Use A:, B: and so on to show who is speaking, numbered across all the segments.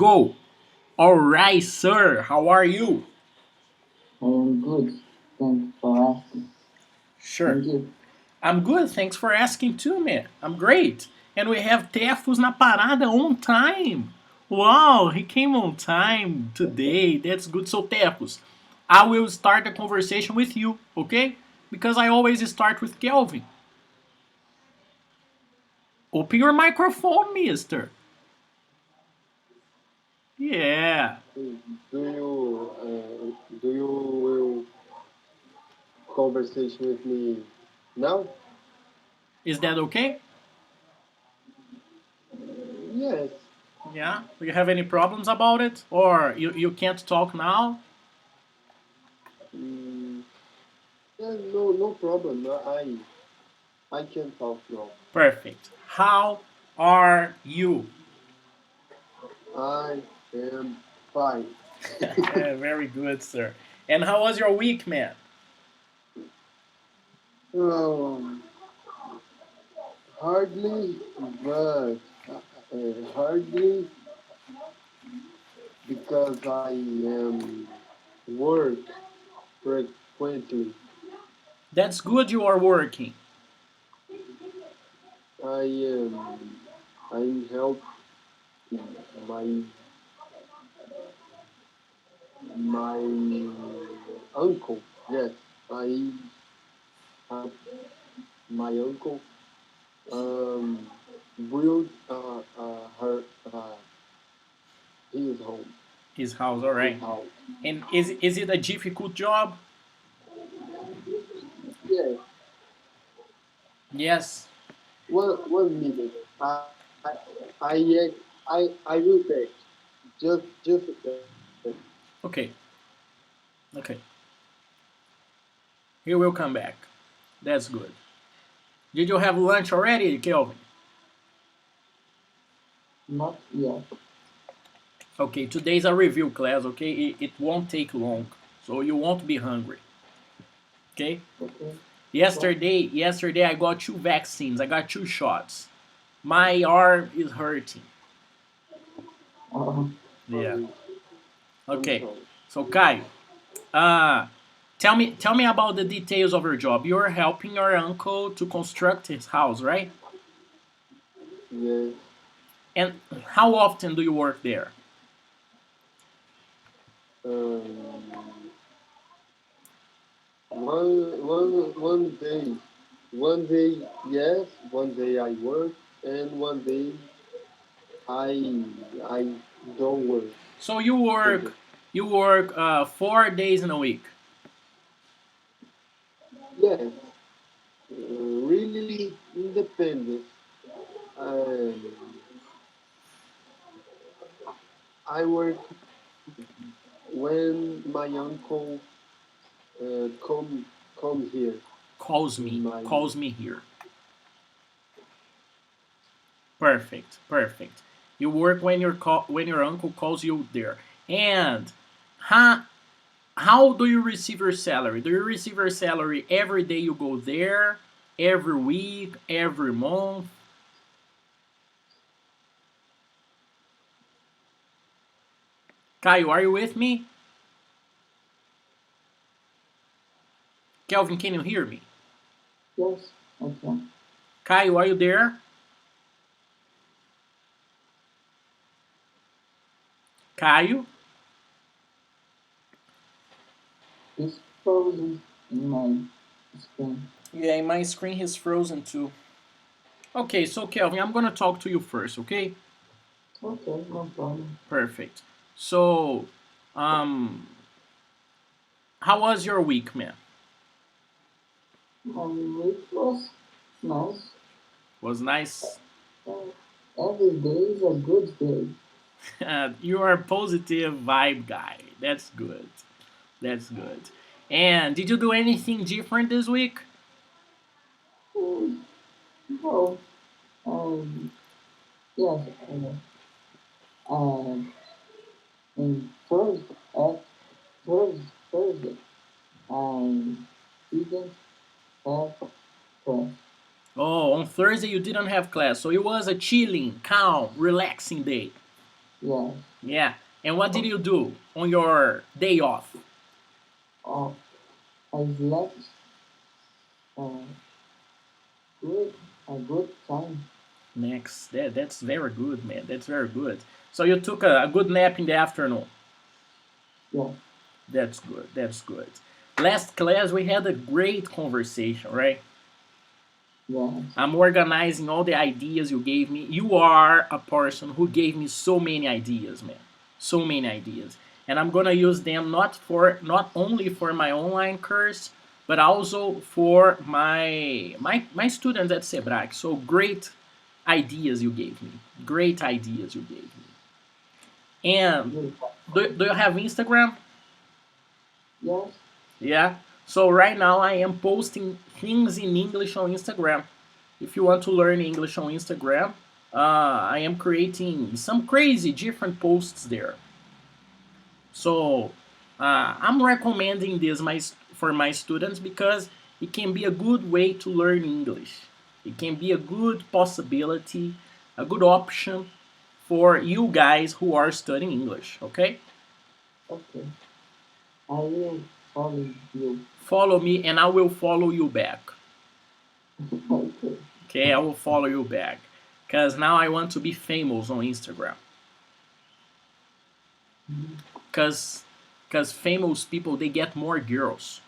A: go. All right, sir. How are you?
B: I am good. Thanks for asking.
A: Sure.
B: And you?
A: I'm good. Thanks for asking too, man. I'm great. And we have Tefos na parada on time. Wow, he came on time today. That's good. So, Tefos, I will start the conversation with you, okay? Because I always start with Kelvin. Open your microphone, mister. Yeah.
C: Do you will conversation with me now?
A: Is that okay?
C: Yes.
A: Yeah. Do you have any problems about it? Or you can't talk now?
C: Mm, yeah, no problem. I can talk now.
A: Perfect. How are you?
C: I am fine.
A: Very good, sir. And how was your week, man?
C: Um, hardly, but hardly because I am work frequently.
A: That's good you are working.
C: I am I'm help my my uncle. Yes, I help my uncle um build her his home,
A: His house, all
C: his
A: right.
C: house.
A: And is it a difficult job?
C: Yes.
A: Yes.
C: One minute. I will take just a second.
A: Okay. Okay. He will come back. That's good. Did you have lunch already, Kelvin?
B: Not yet.
A: Okay, today's a review class, okay? It won't take long. So you won't be hungry. Okay?
B: Okay. Well,
A: Yesterday I got two vaccines. I got two shots. My arm is hurting.
B: uh,
A: Yeah.
C: Sorry. I'm
A: Okay.
C: sorry.
A: So Kai, uh tell me about the details of your job. You're helping your uncle to construct his house, right?
C: Yes.
A: And how often do you work there?
C: Um, one day yes, one day I work, and one day I don't work.
A: So you work
C: Okay.
A: 4 days in a week.
C: Yes, really independent. Um, I work when my uncle come here in my.
A: Calls me here. Perfect, perfect. You work when when your uncle calls you there. And how how do you receive your salary? Do you receive your salary every day you go there, every week, every month? Caio, are you with me? Kelvin, can you hear me?
B: yes, I can.
A: Caio, are you there? Caio?
B: It's frozen in my screen.
A: Yeah, my screen is frozen too. Okay, so Kelvin, I'm gonna talk to you first, okay?
B: Okay, no problem.
A: Perfect. So, um, how was your week, man?
B: My week was nice.
A: Was nice.
B: Uh, every day is a good day.
A: You are a positive vibe guy. That's good. That's good. And did you do anything different this week?
B: Mm, well, yes, um, in Thursday, I didn't have class.
A: Oh, on Thursday you didn't have class, so it was a chilling, calm, relaxing day.
B: Yes.
A: Yeah. And what did you do on your day off?
B: Oh, I slept uh, good, a good time.
A: Next, that's very good, man. That's very good. So you took a good nap in the afternoon.
B: Yes.
A: That's good. That's good. Last class we had a great conversation, right?
B: Yes.
A: I'm organizing all the ideas you gave me. You are a person who gave me so many ideas, man. So many ideas. And I'm gonna use them not only for my online course, but also for my students at Sebrae. So great ideas you gave me. Great ideas you gave me. And
B: Good.
A: do you have Instagram?
B: Yes.
A: Yeah. So right now I am posting things in English on Instagram. If you want to learn English on Instagram, I am creating some crazy different posts there. So I'm recommending this for my students because it can be a good way to learn English. It can be a good possibility, a good option for you guys who are studying English. Okay,
B: Okay. I will follow you.
A: follow me and I will follow you back.
B: Okay.
A: Okay, I will follow you back because now I want to be famous on Instagram. Because famous people they get more girls.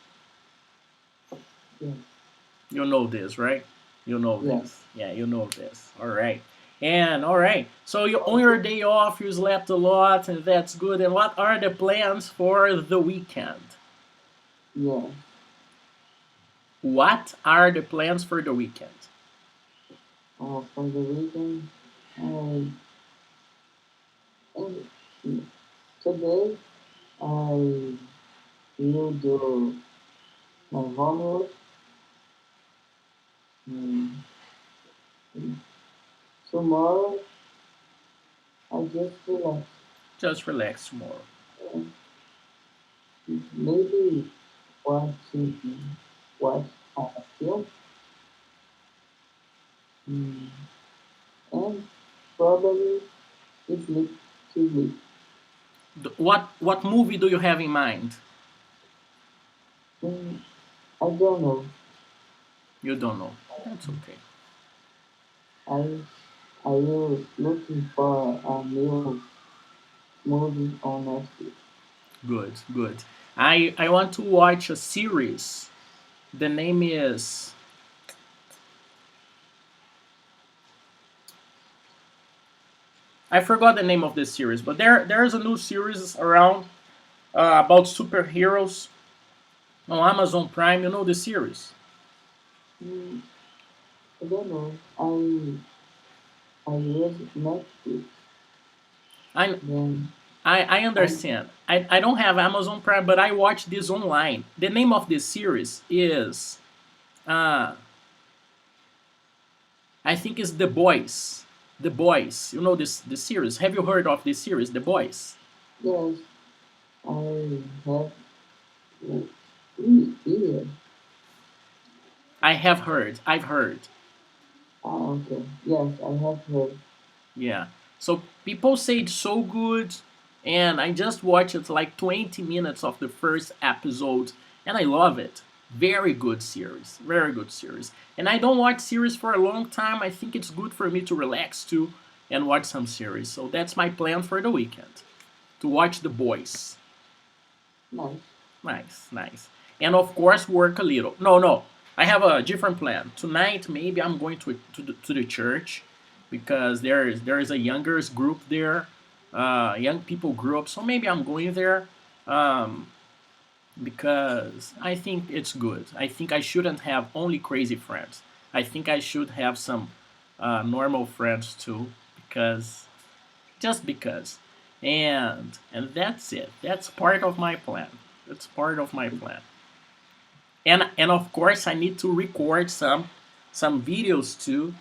B: Yes.
A: You know this, right? You know
B: Yes.
A: this. Yeah, you know this. All right. And all right. So you on your day off, you slept a lot, and that's good. And what are the plans for the weekend?
B: Yes.
A: What are the plans for the weekend?
B: For the weekend, I and today I will do my homework. Mm, Tomorrow I just relax.
A: Just relax tomorrow.
B: And maybe watch a film. Mm, and probably sleep to sleep.
A: What movie do you have in mind?
B: Mm, I don't know.
A: You don't know. That's okay.
B: I I will looking for a new movie on Netflix.
A: Good, good. I want to watch a series. The name is I forgot the name of this series, but there's a new series around about superheroes on Amazon Prime. You know the series.
B: Mm, I don't know. I use Netflix.
A: I
B: Then
A: I
B: I
A: understand. I don't have Amazon Prime, but I watch this online. The name of this series is uh, I think it's The Boys. The Boys. You know this series. Have you heard of this series, The Boys?
B: yes I have three years.
A: I have heard. I've heard.
B: Okay. Yes, I have heard.
A: Yeah. So people say it's so good, and I just watched it like 20 minutes of the first episode, and I love it. Very good series. Very good series. And I don't watch series for a long time. I think it's good for me to relax too and watch some series. So that's my plan for the weekend to watch The Boys.
B: Nice.
A: Nice, nice. And of course, work a little. No, no. I have a different plan. Tonight, maybe I'm going to the church because there is a youngers group there, young people group. So maybe I'm going there um, because I think it's good. I think I shouldn't have only crazy friends. I think I should have some normal friends too because just because. And that's it. That's part of my plan. That's part of my plan. And of course I need to record some videos too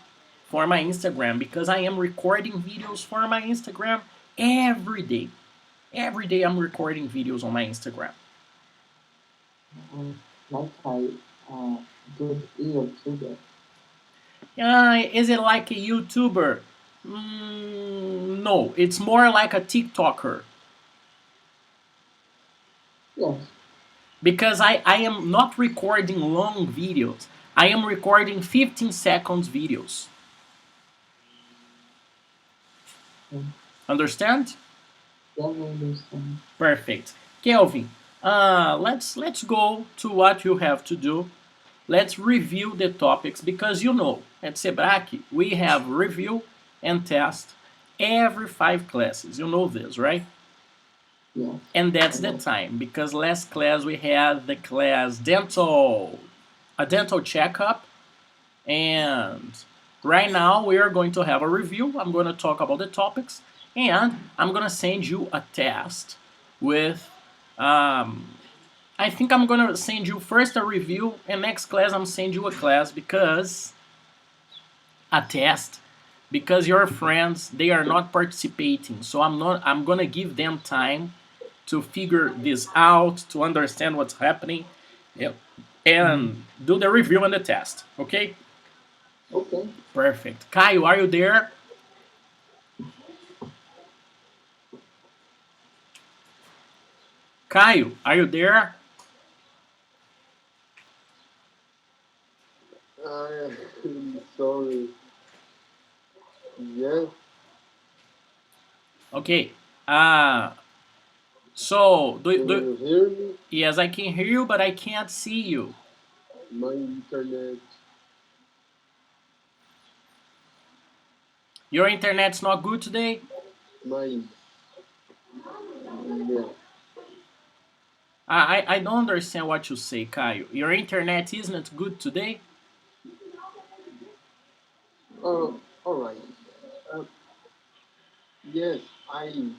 A: for my Instagram because I am recording videos for my Instagram every day. Every day I'm recording videos on my Instagram.
B: Like I good ear to that.
A: Is it like a YouTuber? No, it's more like a TikToker
B: Yes.
A: because I am not recording long videos. I am recording 15 seconds videos.
B: Yes.
A: Understand?
B: Yes, I understand.
A: Perfect. Kelvin, let's go to what you have to do. Let's review the topics because you know at Sebrae we have review and test every 5 classes. You know this, right?
B: Yes.
A: And
B: I
A: that's the
B: know.
A: time because last class we had the class dental, a dental checkup, and right now we are going to have a review. I'm going to talk about the topics, and I'm going to send you a test with. I think I'm going to send you first a review, and next class I'm send you a class because a test because your friends they are not participating. So I'm going to give them time to figure this out, to understand what's happening, yep,
B: Mm-hmm.
A: and do the review and the test. Okay?
B: Okay.
A: Perfect. Caio, are you there? Caio, are you there?
C: I'm sorry. Yes,
A: Okay. Uh, so,
C: can you hear me?
A: yes, I can hear you, but I can't see you.
C: My internet,
A: Your internet's not good today?
C: my yeah.
A: I don't understand what you say, Caio. Your internet isn't good today?
C: All right. Uh, yes, I am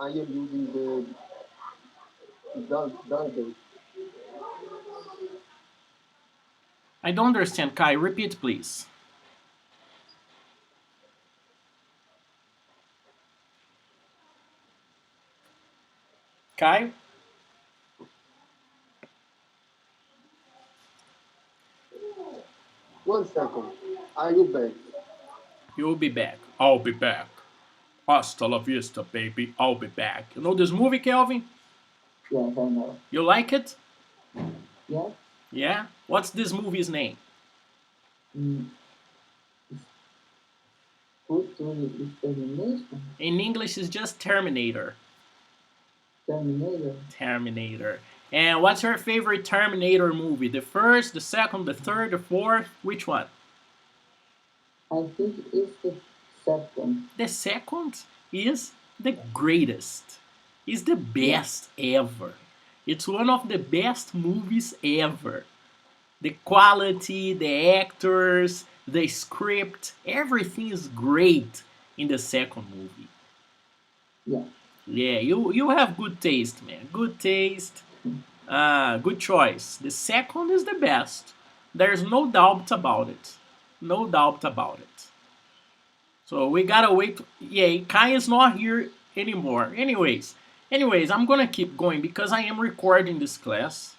C: using the data.
A: I don't understand, Caio. Repeat, please. Caio,
C: 1 second. I will back.
A: you'll be back. I'll be back. Hasta la vista, baby. I'll be back. You know this movie, Kelvin?
B: Yes, I know.
A: You like it?
B: Yes.
A: Yeah? What's this movie's name?
B: Mm. Futuro extermination.
A: In English, it's just Terminator.
B: Terminator.
A: Terminator. And what's your favorite Terminator movie? The first, the second, the third, the fourth? Which one?
B: I think it's the second.
A: The second is the greatest. It's the
B: Yes.
A: best ever. It's one of the best movies ever. The quality, the actors, the script, everything is great in the second movie.
B: Yes.
A: Yeah, you have good taste, man. Good taste. Good choice. The second is the best. There's no doubt about it. No doubt about it. So we gotta wait. Yeah, Kai is not here anymore. Anyways, I'm gonna keep going because I am recording this class,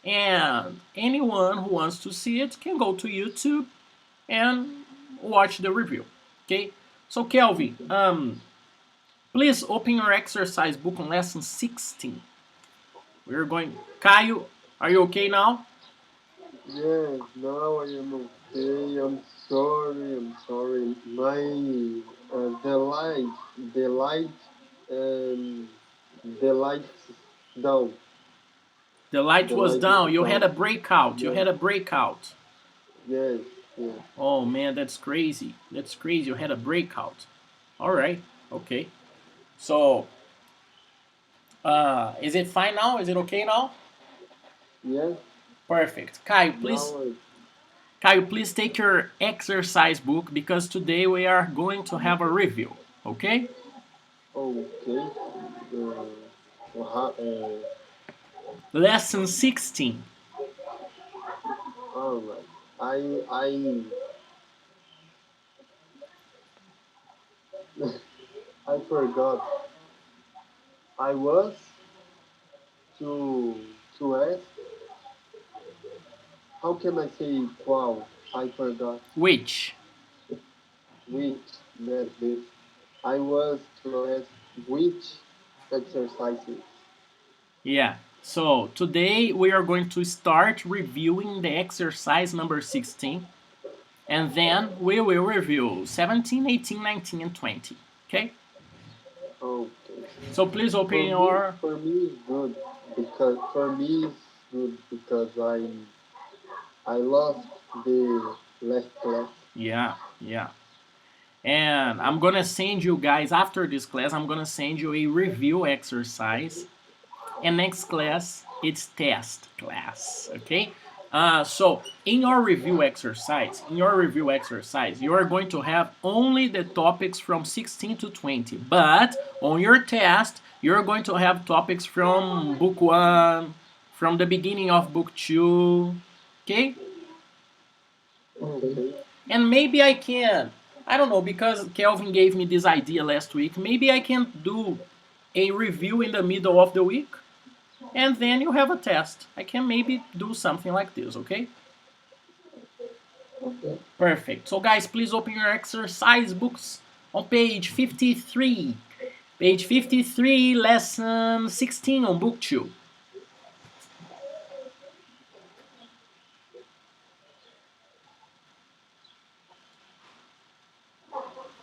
A: and anyone who wants to see it can go to YouTube and watch the review. Okay. So Kelvin,
B: Okay.
A: please open your exercise book on lesson 16. We're going. Caio, are you okay now?
C: Yes, now I am okay. I'm sorry. I'm sorry. My the light, um, the lights down.
A: The light
C: The
A: was
C: light is
A: down. You had
C: down.
A: a breakout. You
C: Yes,
A: had a breakout.
C: yes, yes.
A: Oh man, that's crazy. That's crazy. You had a breakout. All right. Okay. So, is it fine now? Is it okay now?
C: Yes.
A: Perfect.
C: Now I
A: Caio, please take your exercise book because today we are going to have a review. Okay?
C: okay.
A: Lesson 16.
C: All right. I I forgot. I was to ask. How can I say qual? I forgot.
A: Which?
C: Which? that this. I was to ask which exercises.
A: Yeah. So today we are going to start reviewing the exercise number 16, and then we will review 17, 18, 19, and 20. Okay?
C: Okay.
A: So please open your.
C: For me it's good because for me it's good because I lost the last class.
A: Yeah, yeah. And I'm gonna send you guys after this class, I'm gonna send you a review exercise. And next class, it's test class. Okay? So in your review exercise, you are going to have only the topics from 16 to 20. But on your test, you're going to have topics from book 1, from the beginning of book 2. Okay?
B: Okay.
C: Okay.
A: And maybe I don't know, because Kelvin gave me this idea last week, maybe I can do a review in the middle of the week, and then you have a test. I can maybe do something like this, okay?
B: Okay.
A: Perfect. So guys, please open your exercise books on page 53. Page 53, lesson 16 on book 2.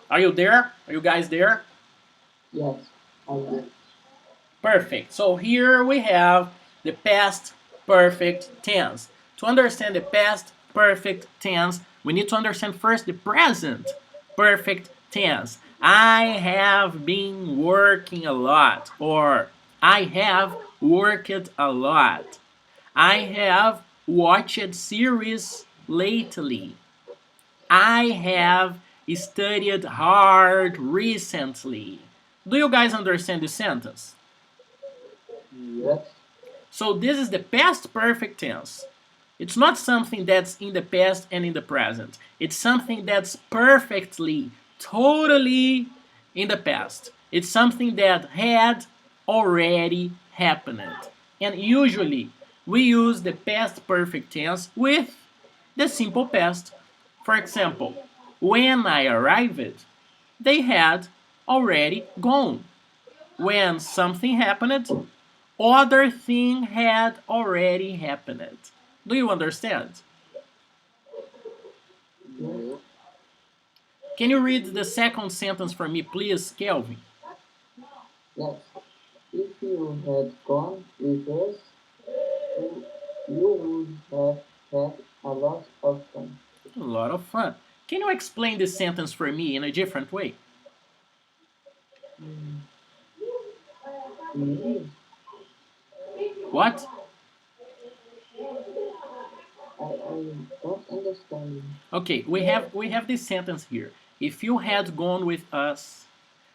A: Are you there? Are you guys there?
B: Yes, I am.
A: Perfect. So here we have the past perfect tense. To understand the past perfect tense, we need to understand first the present perfect tense. I have been working a lot, or I have worked a lot. I have watched series lately. I have studied hard recently. Do you guys understand this sentence?
C: Yes.
B: Yes.
A: So this is the past perfect tense. It's not something that's in the past and in the present. It's something that's perfectly, totally in the past. It's something that had already happened. And usually we use the past perfect tense with the simple past. For example, when I arrived, they had already gone. When something happened, other thing had already happened. Do you understand?
B: Yes.
C: Yes.
A: Can you read the second sentence for me, please, Kelvin?
B: Yes. If you had gone with us, you would have had a lot of fun.
A: A lot of fun. Can you explain this sentence for me in a different way?
B: Mm, really?
A: What?
B: I don't understand.
A: Okay, we have this sentence here. If you had gone with us,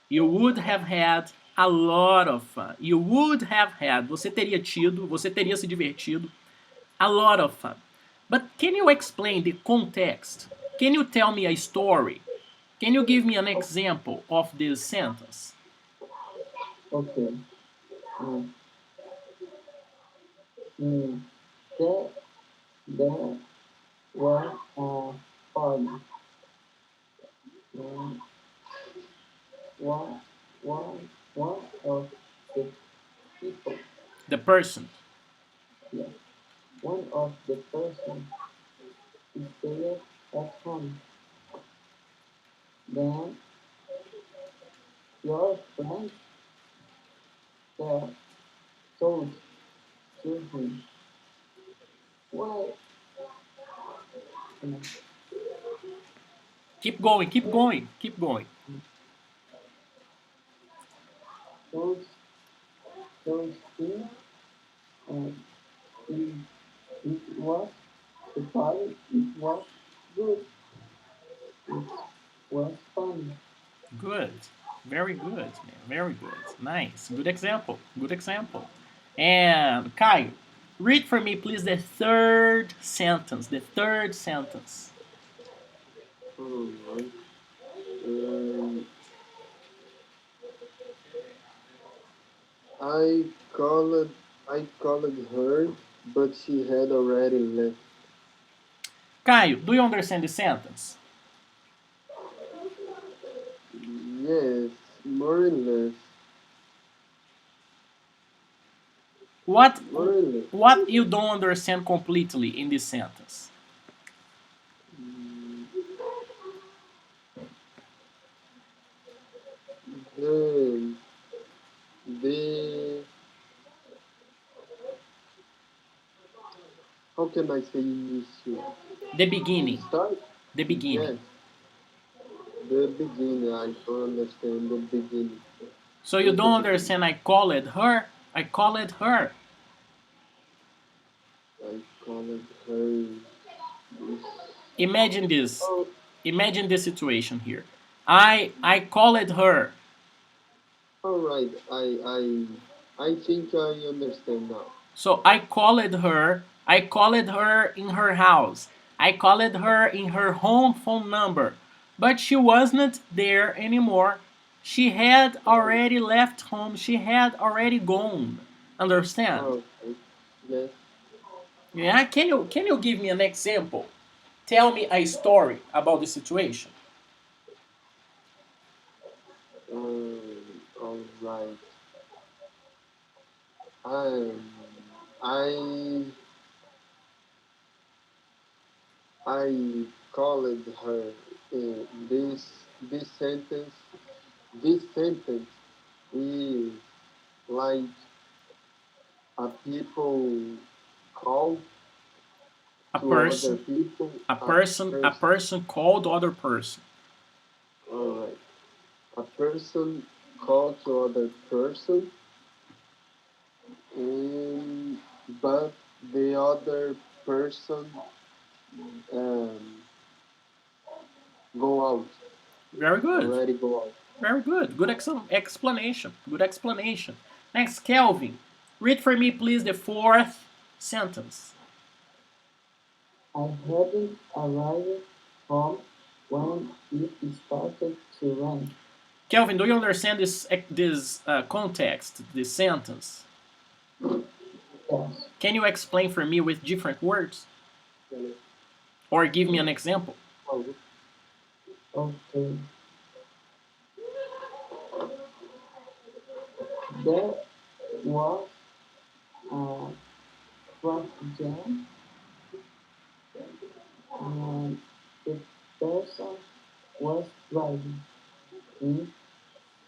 A: you would have had a lot of fun. You would have had. Você teria tido, você teria se divertido. A lot of fun. But can you explain the context? Can you tell me a story? Can you give me an example of this sentence?
B: Okay. Mm, mm, there, there was a party. Mm, one, one of the people,
A: The person.
B: yes, one of the person stayed at home. Then your friend said, told to him, why, mm,
A: Keep going, keep going, keep going.
B: told, told him, and it was the party, it was good, it was fun.
A: Good. Very good, man. Very good. Nice. Good example. Good example. And Caio, read for me, please, the third sentence. The third sentence.
C: Alright. Um, I called I called her, but she had already left.
A: Caio, do you understand the sentence?
C: Yes, more or less.
A: What
C: More or less.
A: what you don't understand completely in this sentence?
C: Mm, The the how can I say inicio?
A: The
C: The
A: beginning.
C: start?
A: The beginning.
C: Yes, the beginning. I don't understand the beginning.
A: So you
C: Just the
A: don't
C: beginning.
A: understand I called her. I called her.
C: I called her this.
A: Imagine this.
C: Oh,
A: Imagine this situation here. I called her.
C: all right. I think I understand now.
A: So I called her. I called her in her house. I called her in her home phone number. But she wasn't there anymore. She had
C: Oh,
A: already left home. She had already gone. Understand?
C: okay. Yes.
A: Yeah, can you give me an example? Tell me a story about the situation.
C: All right. Um, I I called her this this sentence. This sentence is like a people call
A: A
C: to other
A: person,
C: people
A: a
C: a
A: person, a
C: person.
A: person called other person.
C: All right. A person call to other person, and but the other person um, go out
A: Very good.
C: already go out.
A: Very good. Good explanation. Good explanation. Next, Kelvin. Read for me, please, the fourth sentence.
B: I hadn't arrived home when it started to rain.
A: Kelvin, do you understand this context, this sentence?
B: Yes.
A: Can you explain for me with different words, or give me an example?
B: Okay. There was a traffic jam and the person was driving in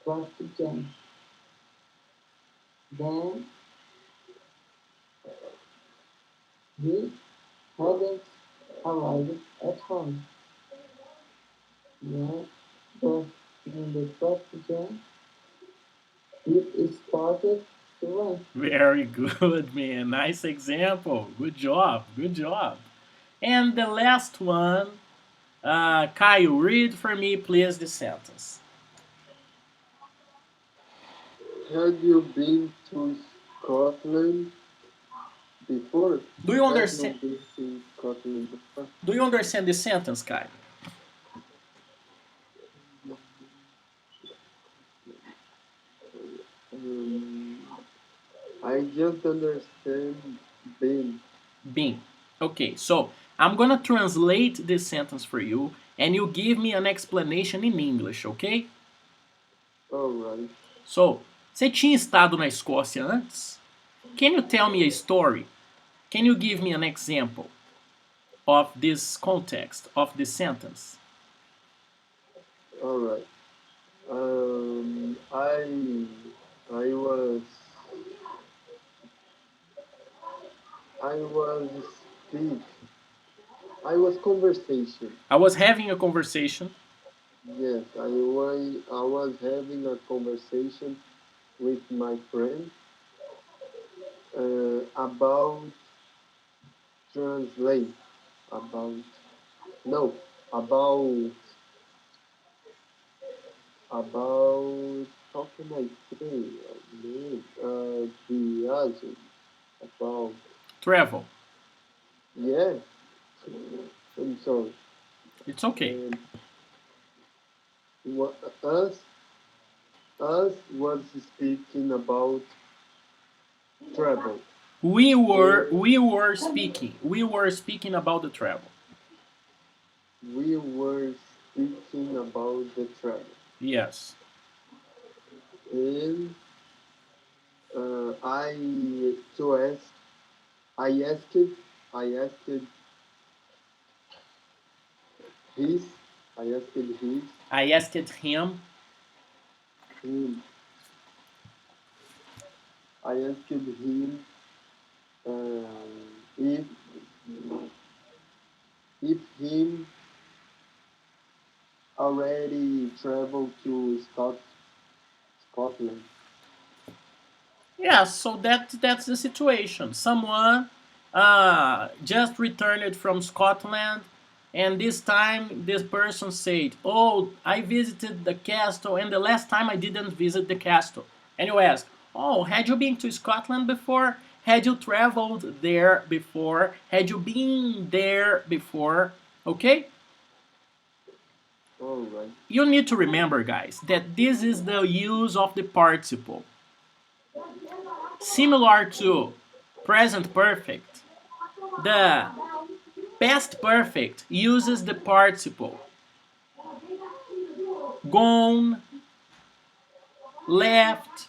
B: traffic jam. Then he hadn't arrived at home. Yeah, but in the traffic jam, it started to rain.
A: Very good, man. Nice example. Good job. Good job. And the last one, Kyle, read for me, please, the sentence.
C: Had you been to Scotland before?
A: Do you
C: Had
A: understand?
C: you been to Scotland before?
A: Do you understand the sentence, Kyle?
C: Um, I just understand been.
A: Been. Okay, so I'm gonna translate this sentence for you, and you give me an explanation in English, okay?
C: Alright.
A: So, você tinha estado na Escócia antes? Can you tell me a story? Can you give me an example of this context of this sentence?
C: Alright. I was I was speak. I was conversation.
A: I was having a conversation.
C: Yes, I was having a conversation with my friend about translate about no about about how can I say the agent about
A: Travel.
C: yeah. I'm sorry.
A: It's okay.
C: And us was speaking about travel. And
A: We were speaking about the travel.
C: we were speaking about the travel.
A: Yes.
C: and I to ask I asked I asked his I asked
A: I asked him.
C: him I asked him if him already traveled to Scotland.
A: Yeah, so that's the situation. Someone just returned from Scotland, and this time this person said, "Oh, I visited the castle, and the last time I didn't visit the castle." And you ask, "Oh, had you been to Scotland before? Had you traveled there before? Had you been there before?" Okay?
C: All right.
A: You need to remember, guys, that this is the use of the participle. Similar to present perfect, the past perfect uses the participle gone, left,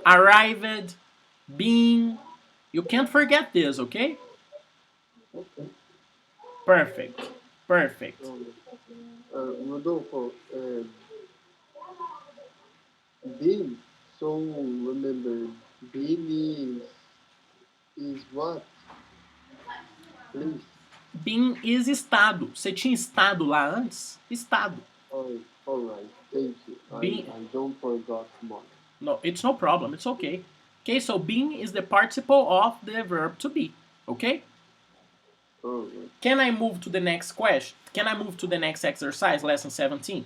A: arrived, been. You can't forget this, okay?
C: Okay.
A: Perfect. Perfect.
C: Rodolfo, Bean. So remember, Bean is what? Please.
A: Been is estado. Você tinha estado lá antes? Estado.
C: All right. Thank you.
A: Been.
C: I don't forgot much.
A: No, it's no problem. It's okay. Okay, so been is the participle of the verb to be. Okay?
C: All right.
A: Can I move to the next question? Can I move to the next exercise, lesson 17?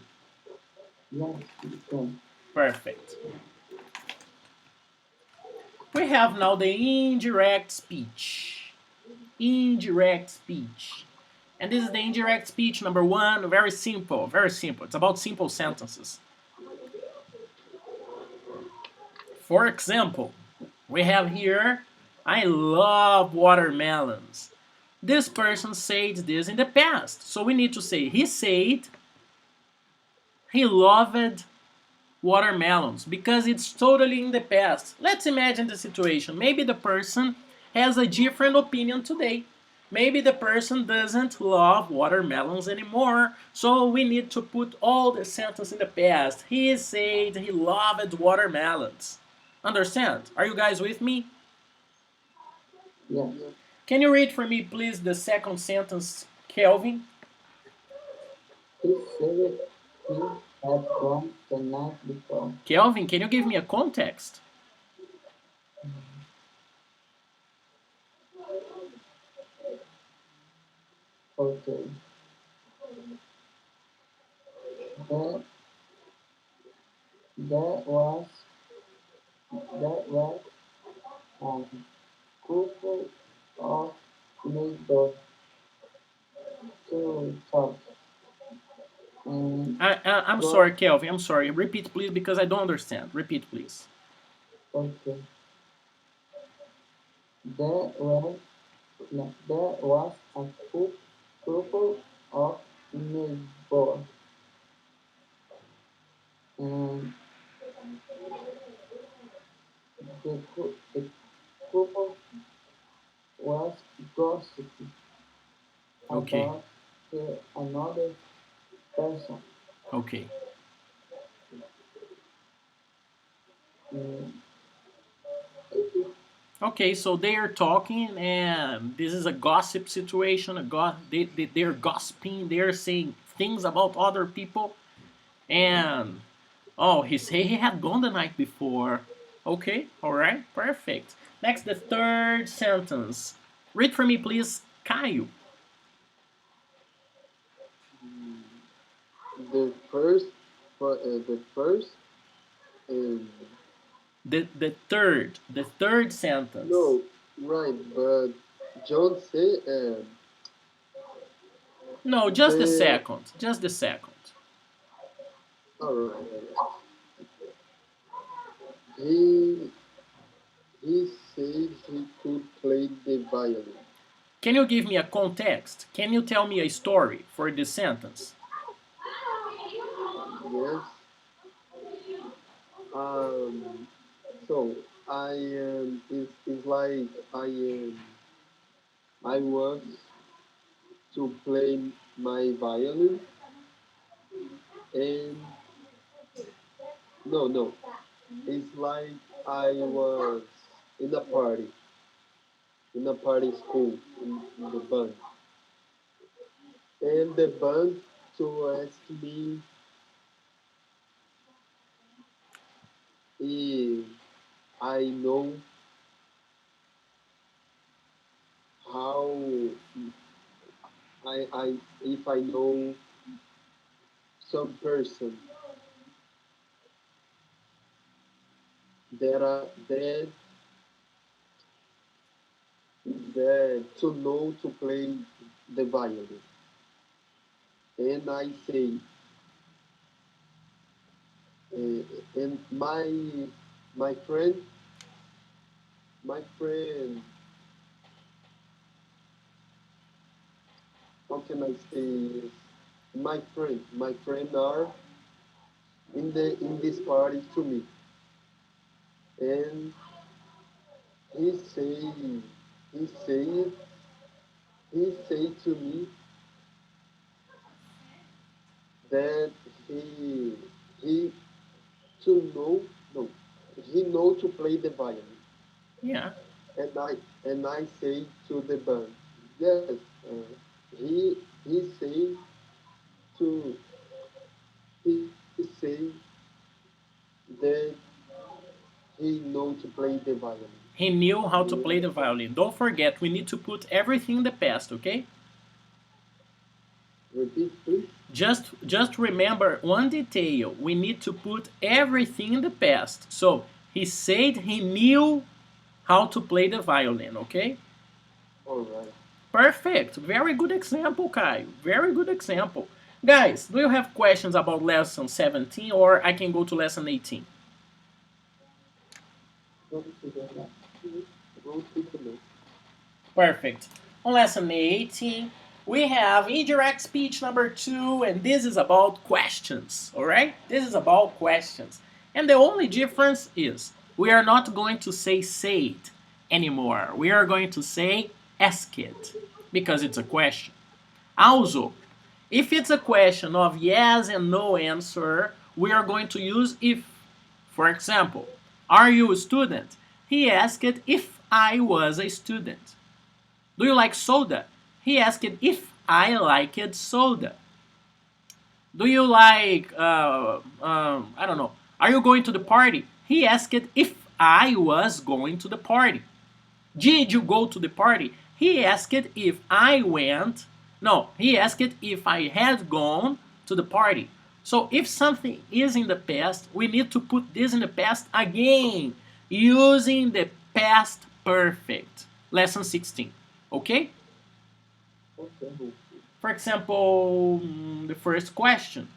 B: Yes, you can.
A: Perfect. We have now the indirect speech. Indirect speech. And this is the indirect speech number 1. Very simple, very simple. It's about simple sentences. For example, we have here, I love watermelons. This person said this in the past. So we need to say, he said he loved watermelons because it's totally in the past. Let's imagine the situation. Maybe the person has a different opinion today. Maybe the person doesn't love watermelons anymore. So we need to put all the sentence in the past. He said he loved watermelons. Understand? Are you guys with me?
B: Yes.
A: Can you read for me, please, the second sentence, Kelvin?
B: He said he had gone the night before.
A: Kelvin, can you give me a context?
B: Okay. There, there was a couple of neighbors to talk and
A: I'm
B: go.
A: sorry, Kelvin. I'm sorry. Repeat, please, because I don't understand. Repeat, please.
B: Okay. There was there was a couple of neighbors and the couple was gossiping
A: Okay.
B: about another person.
A: Okay.
B: Mm,
A: Okay, so they are talking, and this is a gossip situation. They're gossiping. They're saying things about other people, and oh, he said he had gone the night before. Okay, all right, perfect. Next, the third sentence. Read for me, please, Caio.
C: The first, the first, um,
A: The third sentence.
C: no, right, but John said
A: No, just the
C: the,
A: second. Just the second.
C: all right, all right. He said he could play the violin.
A: Can you give me a context? Can you tell me a story for this sentence?
C: Yes, Um, so it's like I was to play my violin, and no, it's like I was in a party, in a party school, in the band, and the band to ask me if I know how I if I know some person that to know to play the violin, and I say, and my friend, my friend, how can I say? My friend are in this party to me, and he say, he say, he say to me that he he to know no, he know to play the violin,
A: Yeah.
C: and I say to the band, yes, uh, he say to he say that he know to play the violin.
A: He knew how to play the violin. Don't forget, we need to put everything in the past, okay?
C: Repeat, please.
A: Just remember one detail. We need to put everything in the past. So, he said he knew how to play the violin, okay?
C: All right.
A: Perfect. Very good example, Kai. Very good example. Guys, do you have questions about lesson 17 or I can go to lesson 18?
B: Go to the next page.
C: Go to the next.
A: Perfect. On lesson 18, we have indirect speech number 2, and this is about questions, all right? This is about questions. And the only difference is we are not going to say it anymore. We are going to say ask it because it's a question. Also, if it's a question of yes and no answer, we are going to use if. For example, are you a student? He asked if I was a student. Do you like soda? He asked if I liked soda. Do you like, I don't know, are you going to the party? He asked if I was going to the party. Did you go to the party? He asked if I went. No, he asked if I had gone to the party. So if something is in the past, we need to put this in the past again using the past perfect. Lesson 16. Okay?
B: Okay.
A: For example, the first question,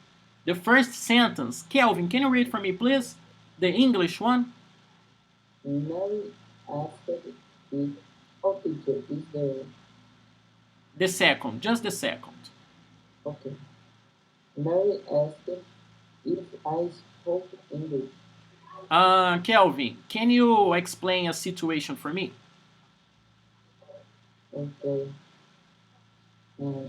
A: the first sentence. Kelvin, can you read for me, please? The English one.
B: Mary asked if oh teacher is there.
A: The second, just the second.
B: Okay. Mary asked if I spoke English.
A: Kelvin, can you explain a situation for me?
B: Okay. Uh,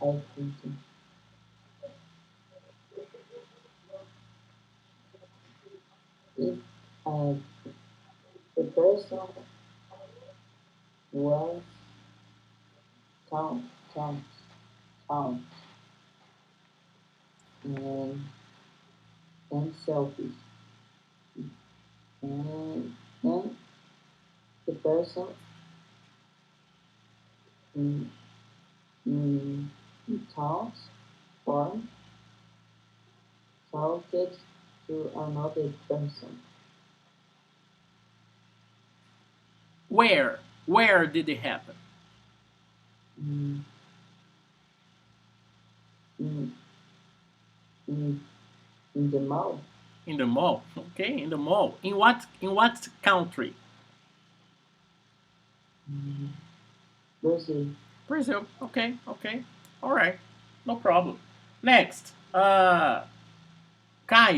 B: I think if uh, the person was count, count, count, and selfish, and the person mm, mm, talks or talked to another person.
A: Where? Where did it happen?
B: Mm, mm, mm, in the mouth.
A: In the mall. Okay, in the mall. In what country?
B: Mm, Brazil.
A: Brazil. Okay, okay. All right. No problem. Next. Caio,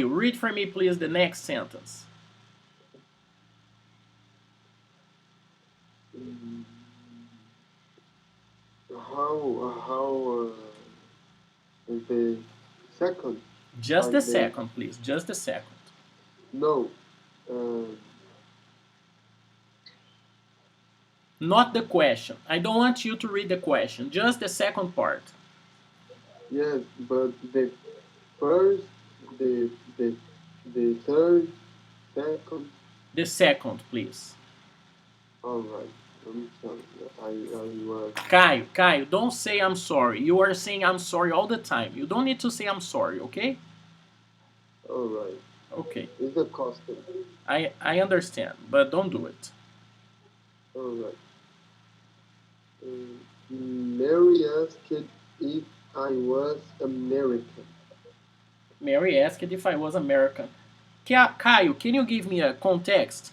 A: read for me, please, the next sentence.
C: Mm, how is the second?
A: Just
C: I
A: the
C: made
A: second, please. Just the second.
C: no. Um,
A: Not the question. I don't want you to read the question. Just the second part.
C: yes, but the first, the the the third, second.
A: The second, please.
C: All right. I'm sorry. I was.
A: Caio, don't say I'm sorry. You are saying I'm sorry all the time. You don't need to say I'm sorry, okay?
C: All right.
A: Okay.
C: It's a custom.
A: I understand, but don't do it.
C: All right. Mary asked if I was American.
A: Mary asked if I was American. Caio, can you give me a context?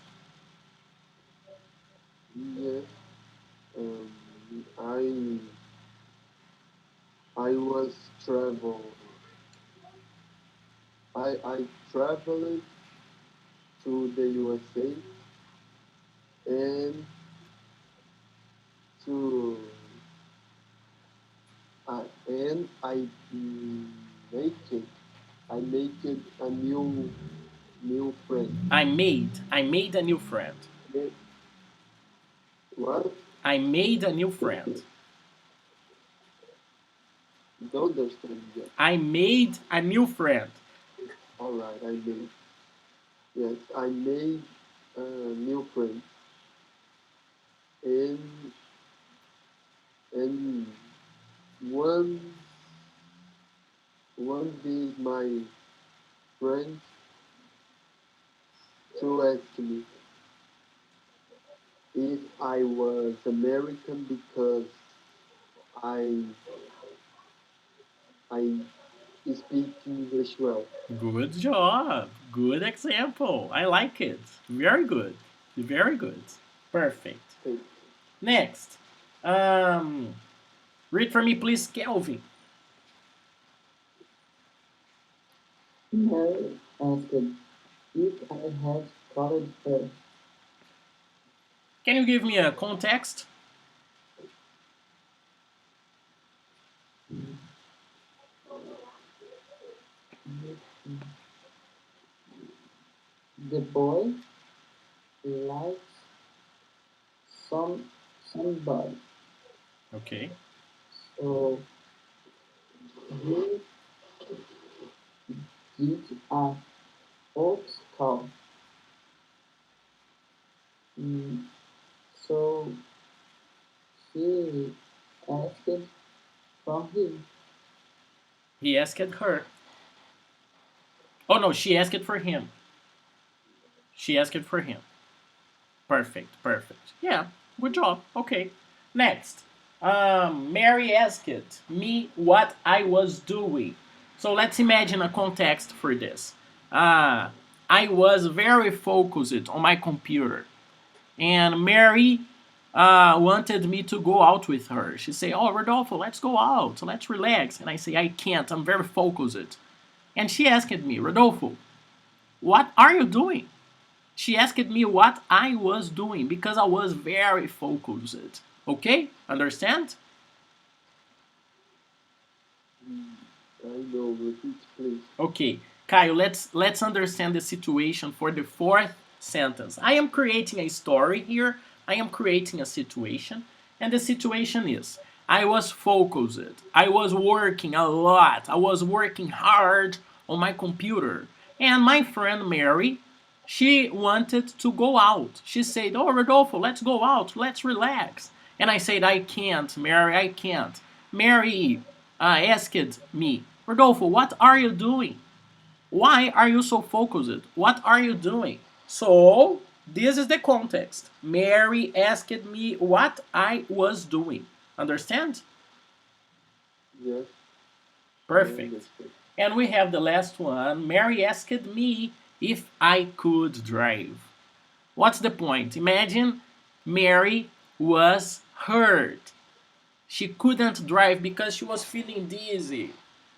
C: Yes. Um, I I was travel. I traveled to the USA and to and make it. I make it a new friend.
A: I made a new friend.
C: Eh, What?
A: I made a new friend.
C: Don't understand yet.
A: I made a new friend.
C: All right, I made. Yes, I made a new friend, and and one one day my friend to ask me if I was American because I I speak English well.
A: Good job. Good example. I like it. Very good. Very good. Perfect.
C: Thank
A: Next. Um, read for me, please, Kelvin.
B: Mary asked if I had called her.
A: Can you give me a context?
B: The boy likes somebody,
A: Okay.
B: so he did a folks call. Mm, so she asked from him.
A: He asked her. Oh no, she asked for him. She asked for him. Perfect. Perfect. Yeah. Good job. Okay. Next. Mary asked me what I was doing. So let's imagine a context for this. I was very focused on my computer, and Mary wanted me to go out with her. She said, "Oh, Rodolfo, let's go out, let's relax." And I say, "I can't. I'm very focused." And she asked me, "Rodolfo, what are you doing?" She asked me what I was doing because I was very focused. Okay? Understand?
C: you. I know. Repeat, please.
A: Okay. Kyle, let's understand the situation for the fourth sentence. I am creating a story here. I am creating a situation, and the situation is I was focused. I was working a lot. I was working hard on my computer. And my friend Mary, she wanted to go out. She said, "Oh, Rodolfo, let's go out. Let's relax." And I said, "I can't, Mary. I can't." Mary asked me, "Rodolfo, what are you doing? Why are you so focused? What are you doing?" So, this is the context. Mary asked me what I was doing. Understand?
C: Yes, I
A: Perfect.
C: understand.
A: And we have the last one. Mary asked me if I could drive. What's the point? Imagine Mary was hurt. She couldn't drive because she was feeling dizzy.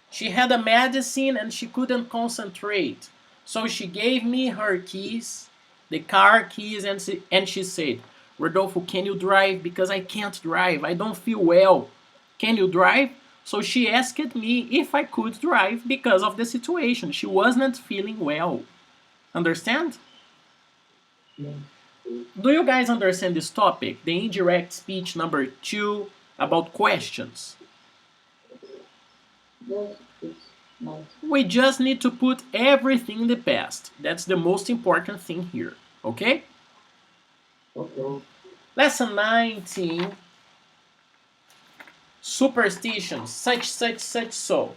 A: She had a medicine and she couldn't concentrate. So she gave me her keys, the car keys, and she said, Rodolfo, can you drive? Because I can't drive. I don't feel well. Can you drive? So she asked me if I could drive because of the situation. She wasn't feeling well. Understand?
B: Yes.
A: Do you guys understand this topic? The indirect speech number 2 about questions.
B: Yes, it's nice.
A: We just need to put everything in the past. That's the most important thing here. Okay?
B: Okay.
A: Lesson 19. Superstitions. Such, so.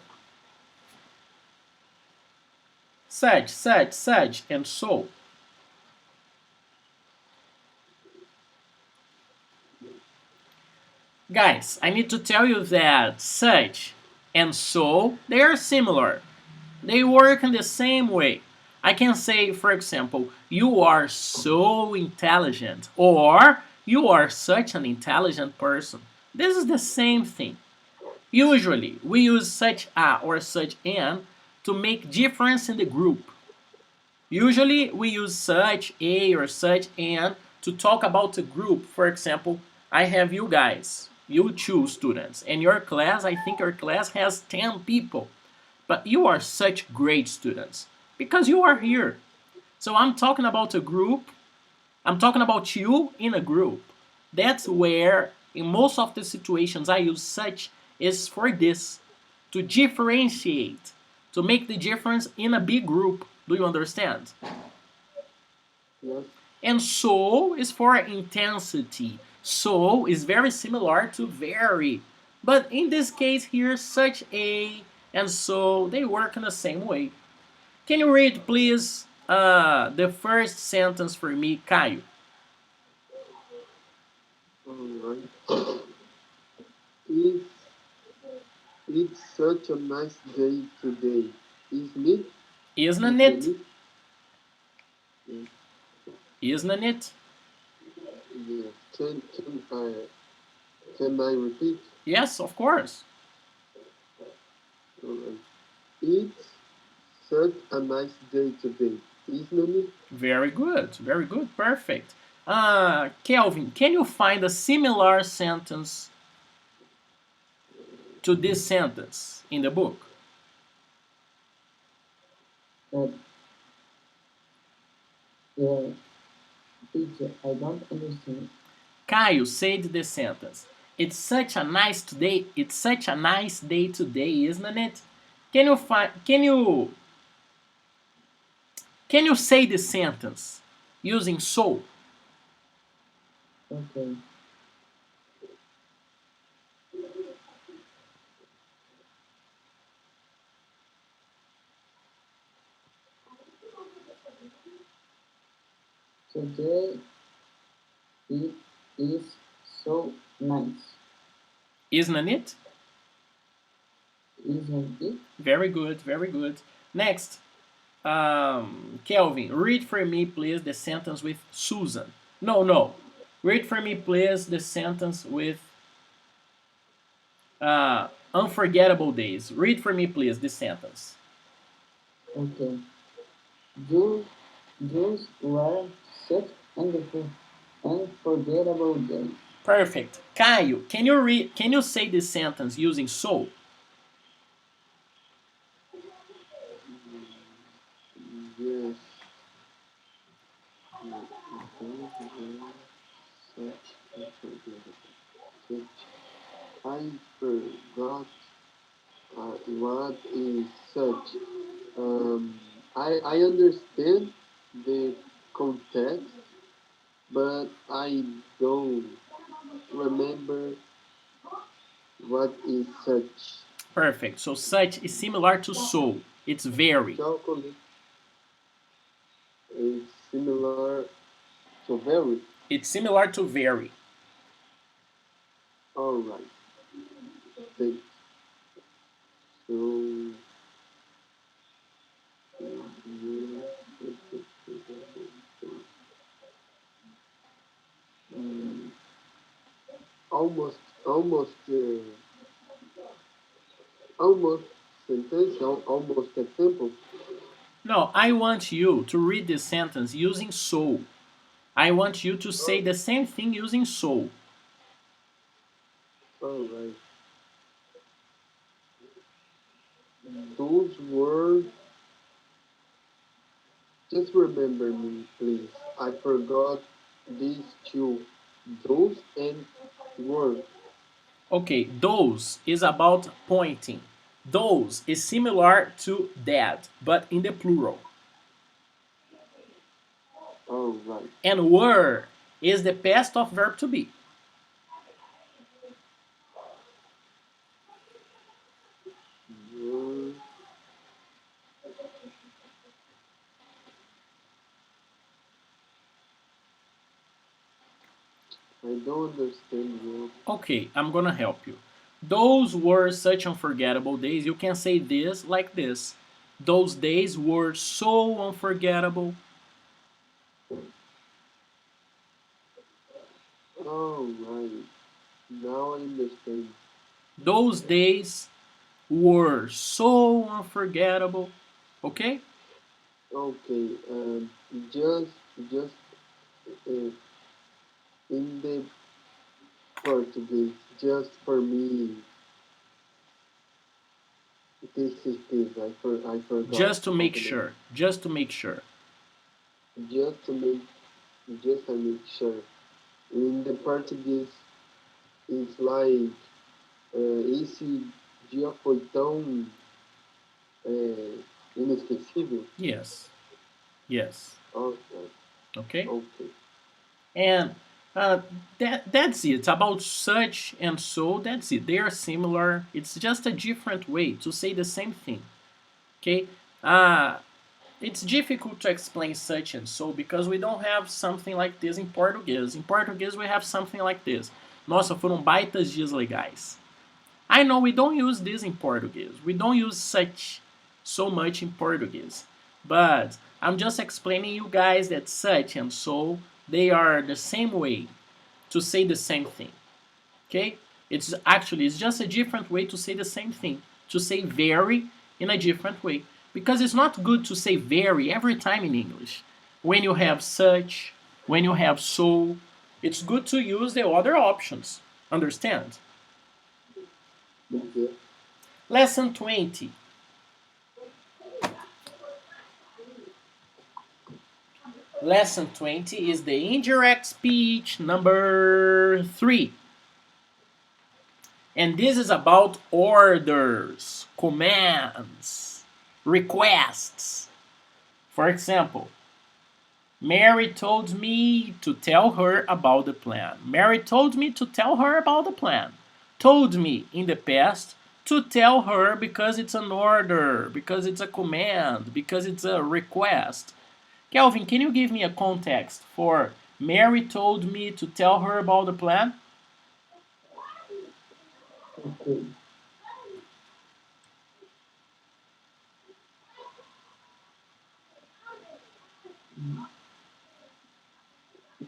A: Such, and so. Guys, I need to tell you that such and so, they are similar. They work in the same way. I can say, for example, you are so intelligent, or you are such an intelligent person. This is the same thing. Usually, we use such a or such an to make difference in the group. Usually, we use such a or such an to talk about a group. For example, I have you guys, you two students, and your class, I think your class has 10 people. But you are such great students because you are here. So I'm talking about a group. I'm talking about you in a group. That's where, in most of the situations, I use such is for this to differentiate, to make the difference in a big group. Do you understand?
C: Yes.
A: And so is for intensity. So is very similar to very. But in this case here, such a and so they work in the same way. Can you read, please, the first sentence for me, Caio?
C: Alright. It's it's such a nice day today, isn't it?
A: Isn't
C: Isn't
A: it?
C: it? Yes.
A: Isn't it?
C: Yes. Can I repeat?
A: Yes, of course.
C: Alright. It's such a nice day today, isn't it?
A: Very good. Very good. Perfect. Kelvin, can you find a similar sentence to this sentence in the book?
B: But uh, teacher, I don't understand.
A: Caio said the sentence. It's such a nice day. It's such a nice day today, isn't it? Can you find? Can you say the sentence using so?
B: Okay. Today it is so nice,
A: Isn't it?
B: isn't it?
A: Very good. Very good. Next, Kelvin, read for me, please, the sentence with Susan. No, no. Read for me, please, the sentence with unforgettable days. Read for me, please, this sentence.
B: Okay. Those, those were such wonderful, unforgettable days.
A: Perfect. Caio, can you read? Can you say this sentence using so?
C: Yes. Those were such unforgettable. Such. I forgot what is such. Um, I understand the context, but I don't remember what is such.
A: Perfect. So such is similar to so. It's very.
C: Chocolate is similar to very.
A: It's similar to very.
C: All right. Thanks. So, mm, almost, almost, almost sentence, almost example.
A: No, I want you to read this sentence using so. I want you to say the same thing using so.
C: All right. Those words, just remember me, please. I forgot these two. Those and words.
A: Okay, those is about pointing. Those is similar to that, but in the plural.
C: All right.
A: And were is the past of verb to be.
C: Word. I don't understand you.
A: Okay, I'm gonna help you. Those were such unforgettable days. You can say this like this. Those days were so unforgettable.
C: All right. Now I understand.
A: Those days were so unforgettable. Okay?
C: Okay. Just, just uh, in the Portuguese, just for me, this is this. I forgot.
A: Just to
C: How
A: make
C: can I?
A: sure. Just to make sure.
C: Just to make, just to make sure. In the Portuguese, it's like esse dia foi tão inesquecível.
A: Yes. Yes.
C: Okay,
A: Okay?
C: okay.
A: And that's it. It's about such and so. That's it. They are similar. It's just a different way to say the same thing. Okay? Uh, it's difficult to explain such and so because we don't have something like this in Portuguese. In Portuguese, we have something like this. Nossa, foram baitas dias legais. I know we don't use this in Portuguese. We don't use such so much in Portuguese. But I'm just explaining you guys that such and so they are the same way to say the same thing. Okay? It's just a different way to say the same thing. To say very in a different way. Because it's not good to say very every time in English. When you have such, when you have so, it's good to use the other options. Understand?
C: Okay.
A: Lesson 20. Lesson 20 is the indirect speech number 3. And this is about orders, commands, requests. For example, Mary told me to tell her about the plan. Mary told me to tell her about the plan. Told me in the past to tell her because it's an order, because it's a command, because it's a request. Kelvin, can you give me a context for Mary told me to tell her about the plan?
B: Okay.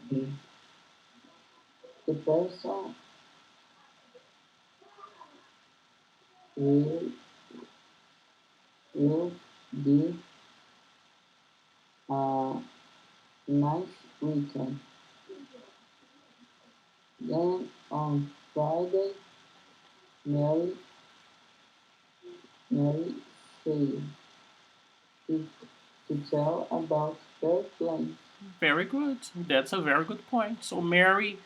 B: The, the person will will be a nice weekend. Then on Friday, Mary Mary said to, to tell about their plans.
A: Very good. That's a very good point. So Mary,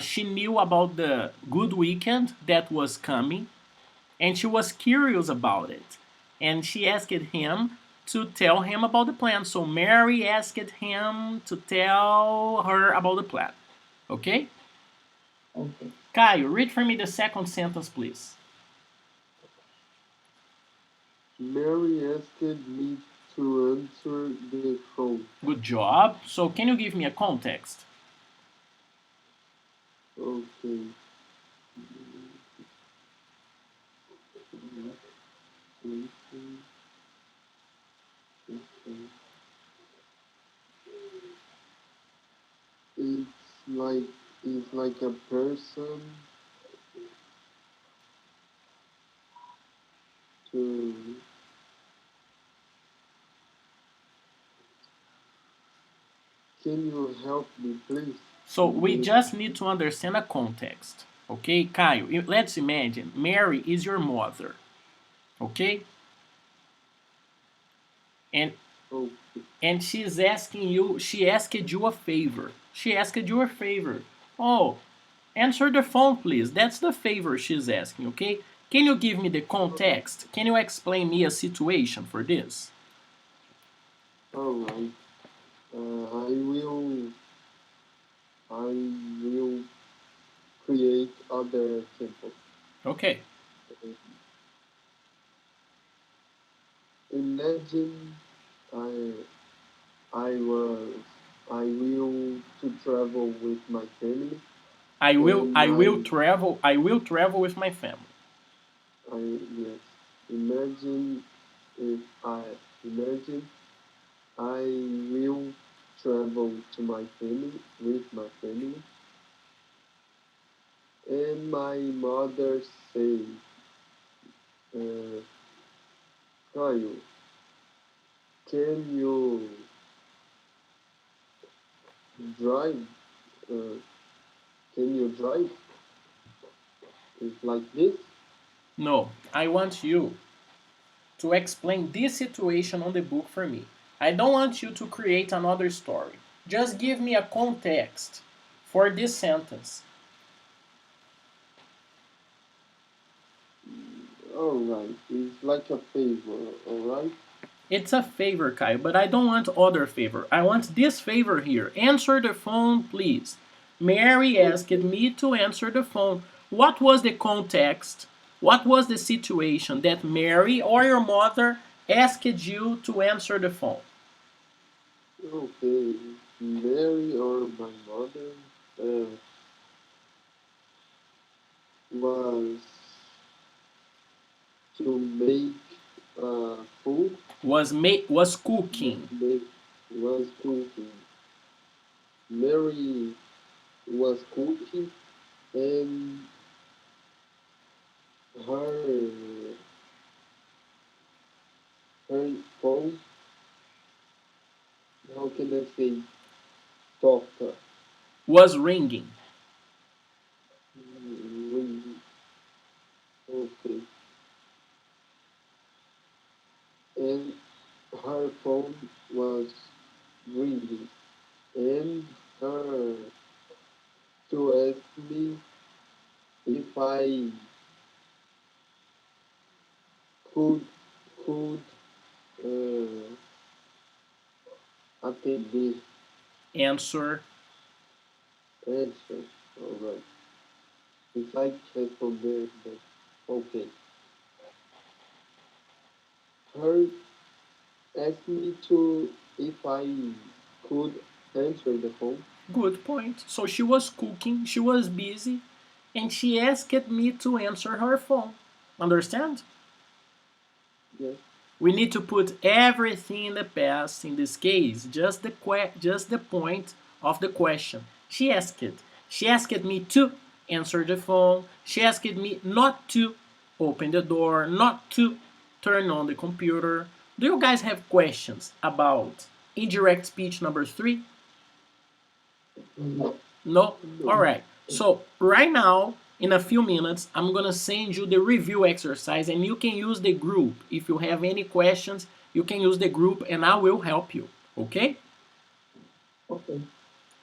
A: she knew about the good weekend that was coming, and she was curious about it, and she asked him to tell him about the plan. So Mary asked him to tell her about the plan. Okay,
B: Okay.
A: Caio, read for me the second sentence, please.
C: Mary asked me to answer the phone.
A: Good job. So can you give me a context?
C: Okay. It's like it's like a person to Can you help me, please?
A: So we just need to understand a context. Okay, Caio, let's imagine Mary is your mother. Okay? And
C: Okay.
A: and she's asking you, she asked you a favor. She asked you a favor. Oh, answer the phone, please. That's the favor she's asking, okay? Can you give me the context? Can you explain me a situation for this?
C: All right. I will create other examples.
A: Okay.
C: Imagine I I was I will to travel with my family and
A: I will travel with my family.
C: I yes. Imagine if I imagine I will travel to my family with my family and my mother say, uh, Caio, can you drive? Uh, can you drive? It's like this?
A: No, I want you to explain this situation on the book for me. I don't want you to create another story. Just give me a context for this sentence.
C: All right. It's like a favor. All right.
A: It's a favor, Kyle, but I don't want other favor. I want this favor here. Answer the phone, please. Mary asked
C: Okay.
A: me to answer the phone. What was the context? What was the situation that Mary or your mother asked you to answer the phone?
C: Okay. Mary or my mother uh, was to make food.
A: Was cooking.
C: Make, was cooking. Mary was cooking and her her phone. How can I say? Doctor.
A: Was ringing.
C: Okay. And her phone was ringing. And her to ask me if I could could uh, attend this
A: Answer.
C: answer. All right. If I responder that, okay. Her asked me to if I could answer the phone.
A: Good point. So she was cooking, she was busy, and she asked me to answer her phone. Understand?
C: Yes.
A: We need to put everything in the past in this case, just the point of the question. She asked it. She asked me to answer the phone. She asked me not to open the door, not to turn on the computer. Do you guys have questions about indirect speech number 3?
C: No.
A: No? All
C: No.
A: right. So right now, in a few minutes, I'm gonna send you the review exercise, and you can use the group. If you have any questions, you can use the group, and I will help you. Okay?
B: Okay.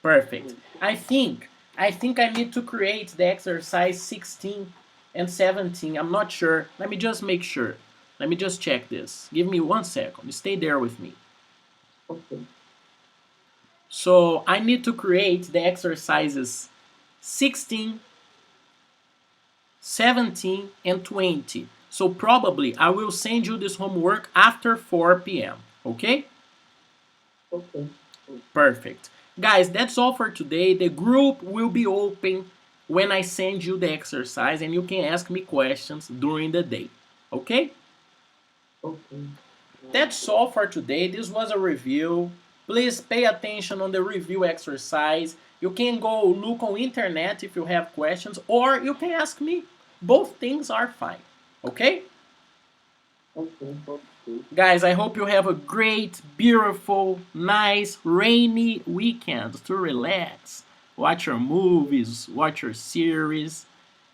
A: Perfect. I think I need to create the exercise 16 and 17. I'm not sure. Let me just make sure. Let me just check this. Give me 1 second. Stay there with me.
B: Okay.
A: So I need to create the exercises 16, 17, and 20. So probably I will send you this homework after 4 p.m. Okay?
B: Okay.
A: Perfect. Guys, that's all for today. The group will be open when I send you the exercise and you can ask me questions during the day. Okay?
B: Okay.
A: That's all for today. This was a review. Please pay attention on the review exercise. You can go look on internet if you have questions or you can ask me. Both things are fine. Okay?
B: Okay.
A: Guys, I hope you have a great, beautiful, nice, rainy weekend to relax, watch your movies, watch your series,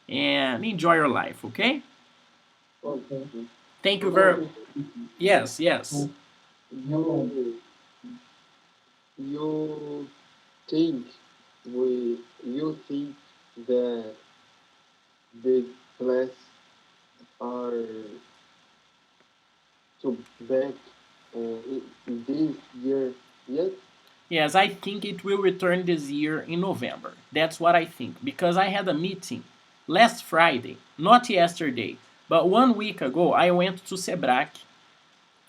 A: and enjoy your life, okay?
C: Okay.
A: Thank you very
C: Rodolfo,
A: Yes, yes.
C: you you think you think that the class are to back this year yet?
A: Yes, I think it will return this year in November. That's what I think. Because I had a meeting last Friday, not yesterday, but 1 week ago, I went to Sebrae,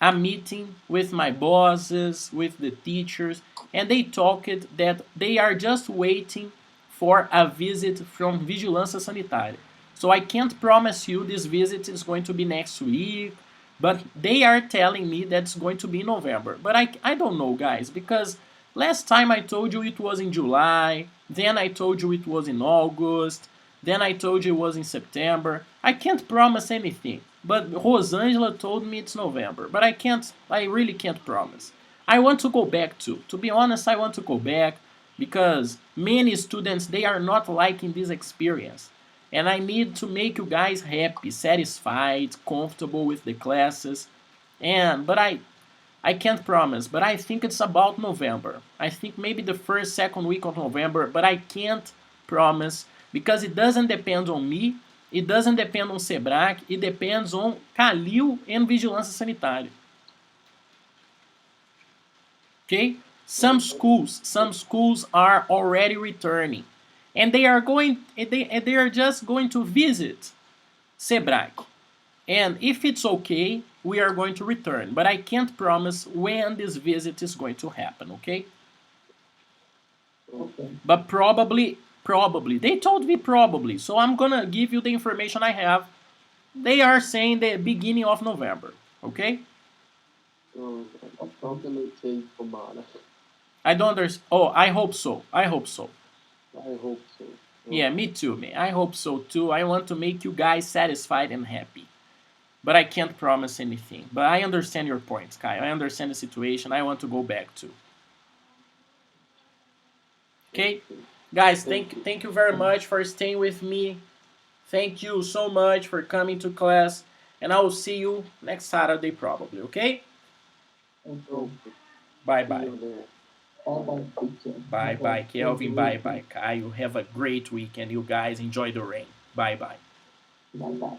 A: a meeting with my bosses, with the teachers, and they talked that they are just waiting for a visit from Vigilância Sanitária. So I can't promise you this visit is going to be next week, but they are telling me that's going to be in November. But I don't know, guys, because last time I told you it was in July, then I told you it was in August, then I told you it was in September. I can't promise anything. But Rosangela told me it's November. But I really can't promise. I want to go back too. To be honest, I want to go back because many students, they are not liking this experience. And I need to make you guys happy, satisfied, comfortable with the classes. But I can't promise, but I think it's about November. I think maybe the first, second week of November, but I can't promise because it doesn't depend on me, it doesn't depend on Sebrae, it depends on Calil and Vigilância Sanitária. Okay? Some schools are already returning. And they are just going to visit Sebrae. And if it's okay, we are going to return. But I can't promise when this visit is going to happen, okay?
B: Okay.
A: But probably. They told me probably. So I'm gonna give you the information I have. They are saying the beginning of November, okay?
C: Oh, how can I say tomorrow?
A: I don't understand. Oh, I hope so. I hope so.
C: I hope so.
A: Yeah, me too, man. I hope so too. I want to make you guys satisfied and happy. But I can't promise anything. But I understand your points, Kai. I understand the situation. I want to go back too. Okay?
C: Okay.
A: Guys,
C: Thank you.
A: thank you very much for staying with me. Thank you so much for coming to class. And I will see you next Saturday probably, okay?
B: Okay.
C: Okay.
A: Bye
C: See
A: bye.
C: you there.
B: Bye bye, teacher.
A: Bye
B: Have a
A: bye, Kelvin.
B: great
A: Bye bye, Kai. You have a great weekend. You guys enjoy the rain. Bye bye.
B: Bye bye.